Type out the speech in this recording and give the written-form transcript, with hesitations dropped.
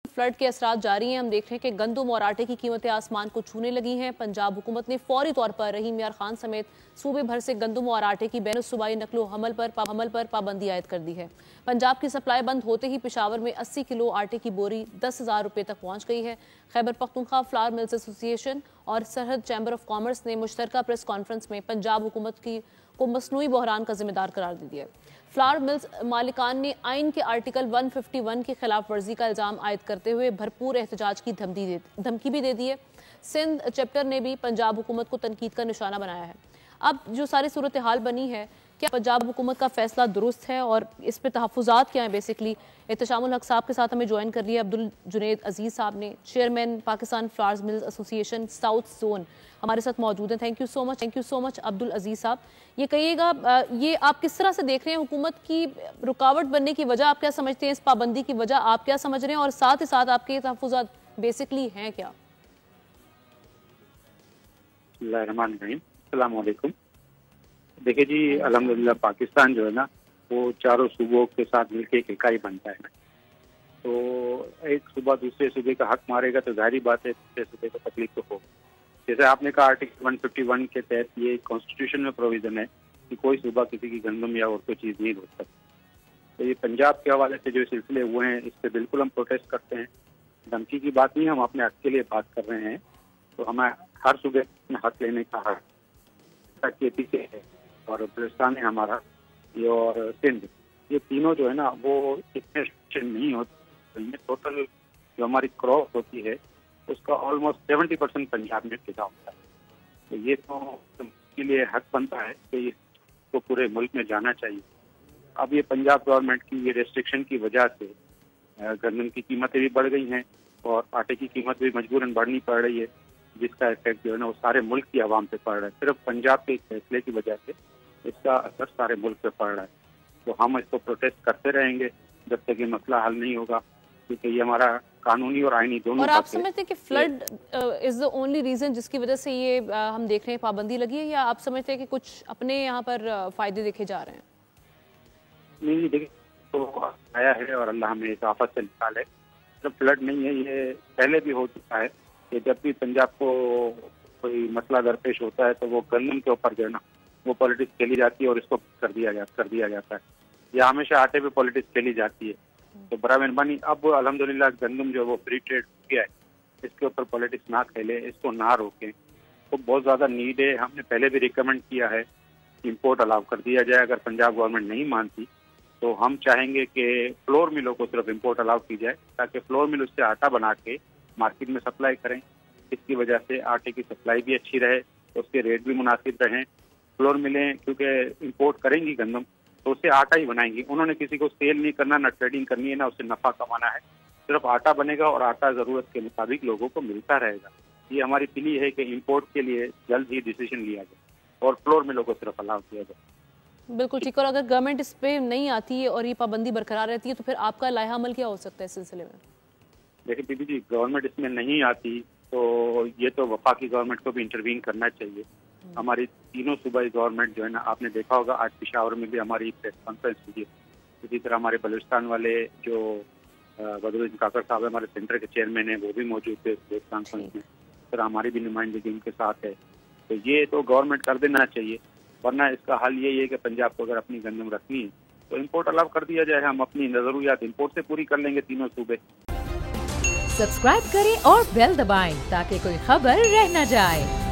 Flood के असरात जारी हैं। हम देख रहे हैं कि गंदम और आटे की कीमतें आसमान को छूने लगी हैं। पंजाब हुकूमत ने फौरी तौर पर रहीम यार खान समेत सूबे भर से गंदम और आटे की बैन सूबाई नकलो हमल पर पाबंदी आयद कर दी है। पंजाब की सप्लाई बंद होते ही पेशावर में 80 किलो आटे की बोरी 10,000 रुपये तक पहुंच गई है। Khyber Pakhtunkhwa flower mills association और सरहद चैम्बर ऑफ कॉमर्स ने मुश्तरका प्रेस कॉन्फ्रेंस में पंजाब हुकूमत को मसनूई बहरान का जिम्मेदार करार दे दिया। फ्लावर मिल्स मालिकान ने आइन के आर्टिकल 151 की खिलाफ वर्जी का इल्जाम आयद करते हुए भरपूर एहतजाज की धमकी भी दे दी है। सिंध चैप्टर ने भी पंजाब हुकूमत को तनकीद का निशाना बनाया है। अब जो सारी सूरत हाल बनी है, क्या पंजाब हुकूमत का फैसला दुरुस्त है और इस पे तहफ़्फ़ुज़ात क्या हैं? बेसिकली एहतशामुल हक साहब के साथ हमें ज्वाइन कर लिया अब्दुल जुनैद अजीज़ साहब ने, chairman Pakistan flowers mills association south zone, हमारे साथ मौजूद हैं। Thank you so much Abdul Aziz साहब। ये कहिएगा, ये आप किस तरह से देख रहे हैं? हुकूमत की रुकावट बनने की वजह आप क्या समझते हैं? इस पाबंदी की वजह आप क्या समझ रहे हैं? और साथ ही साथ आपके तहफ़्फ़ुज़ात बेसिकली हैं क्या? अस्सलाम वालेकुम। देखिए जी, अल्हम्दुलिल्लाह पाकिस्तान जो है ना वो चारों सूबों के साथ मिलकर एक इकाई बनता है। तो एक सूबा दूसरे सूबे का हक मारेगा तो जाहिर बात है दूसरे सूबे को तकलीफ तो हो। जैसे आपने कहा आर्टिकल 151 के तहत ये कॉन्स्टिट्यूशन में प्रोविजन है कि कोई सूबा किसी की गंदम या और कोई चीज़ नहीं रोक सकता। तो ये पंजाब के हवाले से जो सिलसिले हुए हैं इस पर बिल्कुल हम प्रोटेस्ट करते हैं। धमकी की बात नहीं, हम अपने हक के लिए बात कर रहे हैं। तो हमें हर सूबे में हक लेने का हक पीछे है और बलूचिस्तान है हमारा, ये और सिंध, ये तीनों जो है ना वो इतने नहीं होते। टोटल जो हमारी क्रॉप होती है उसका ऑलमोस्ट 70% पंजाब में पैदा होता है। तो ये तो के लिए हक बनता है कि इसको पूरे मुल्क में जाना चाहिए। अब ये पंजाब गवर्नमेंट की ये रेस्ट्रिक्शन की वजह से गंदम की कीमतें भी बढ़ गई हैं और आटे की कीमत भी मजबूरन बढ़नी पड़ रही है, जिसका इफेक्ट जो है ना वो सारे मुल्क की आवाम पे पड़ रहा है। सिर्फ पंजाब के फैसले की वजह से इसका असर सारे मुल्क पे पड़ रहा है। तो हम इसको प्रोटेस्ट करते रहेंगे जब तक ये मसला हल नहीं होगा, क्योंकि ये हमारा कानूनी और आईनी दोनों। और आप समझते हैं कि flood is the only reason जिसकी वजह से ये हम देख रहे हैं पाबंदी लगी है, या आप समझते हैं कि कुछ अपने यहाँ पर फायदे देखे जा रहे हैं? नहीं, देखिए तो आया है और अल्लाह हमें इस आफत से निकाले। सिर्फ फ्लड नहीं है, ये पहले भी हो चुका है कि जब भी पंजाब को कोई मसला दरपेश होता है तो वो गंदम के ऊपर जो है ना वो पॉलिटिक्स खेली जाती है और इसको कर दिया जाता है, या हमेशा आटे पे पॉलिटिक्स खेली जाती है। तो बड़ा मेहरबानी अब अल्हम्दुलिल्लाह गंदम जो वो फ्री ट्रेड हो गया है, इसके ऊपर पॉलिटिक्स ना खेले, इसको ना रोकें। तो बहुत ज़्यादा नीड है। हमने पहले भी रिकमेंड किया है इंपोर्ट अलाउ कर दिया जाए। अगर पंजाब गवर्नमेंट नहीं मानती तो हम चाहेंगे कि फ्लोर मिलों को सिर्फ इंपोर्ट अलाउ की जाए, ताकि फ्लोर मिल उससे आटा बना के मार्केट में सप्लाई करें। इसकी वजह से आटे की सप्लाई भी अच्छी रहे, उसके रेट भी मुनासिब रहें। फ्लोर मिलें क्योंकि इंपोर्ट करेंगी गंदम तो उससे आटा ही बनाएंगी। उन्होंने किसी को सेल नहीं करना, ना ट्रेडिंग करनी है, ना उससे नफा कमाना है। सिर्फ आटा बनेगा और आटा ज़रूरत के मुताबिक लोगों को मिलता रहेगा। ये हमारी प्ली है कि इंपोर्ट के लिए जल्द ही डिसीजन लिया जाए और फ्लोर मिलों को सिर्फ अलाउ किया जाए। बिल्कुल ठीक। और अगर गवर्नमेंट इस पे नहीं आती है और ये पाबंदी बरकरार रहती है तो फिर आपका लाया अमल क्या हो सकता है इस सिलसिले में? देखिए दीदी जी, गवर्नमेंट इसमें नहीं आती तो ये तो वफाकी गवर्नमेंट को भी इंटरवीन करना चाहिए। हमारी तीनों सूबाई गवर्नमेंट जो है ना, आपने देखा होगा आज पेशावर में भी हमारी प्रेस कॉन्फ्रेंस हुई है। इसी तरह हमारे बलूचिस्तान वाले जो बदरुद्दीन काकर साहब हमारे सेंटर के चेयरमैन हैं, वो भी मौजूद थे प्रेस कॉन्फ्रेंस में। फिर हमारी भी नुमाइंदगी उनके साथ है। तो ये तो गवर्नमेंट कर देना चाहिए, वरना इसका हल यही है कि पंजाब को अगर अपनी गंदम रखनी है तो इम्पोर्ट अलाउ कर दिया जाए। हम अपनी ज़रूरियात इम्पोर्ट से पूरी कर लेंगे तीनों सूबे। सब्सक्राइब करें और बेल दबाएं ताकि कोई खबर रह न जाए।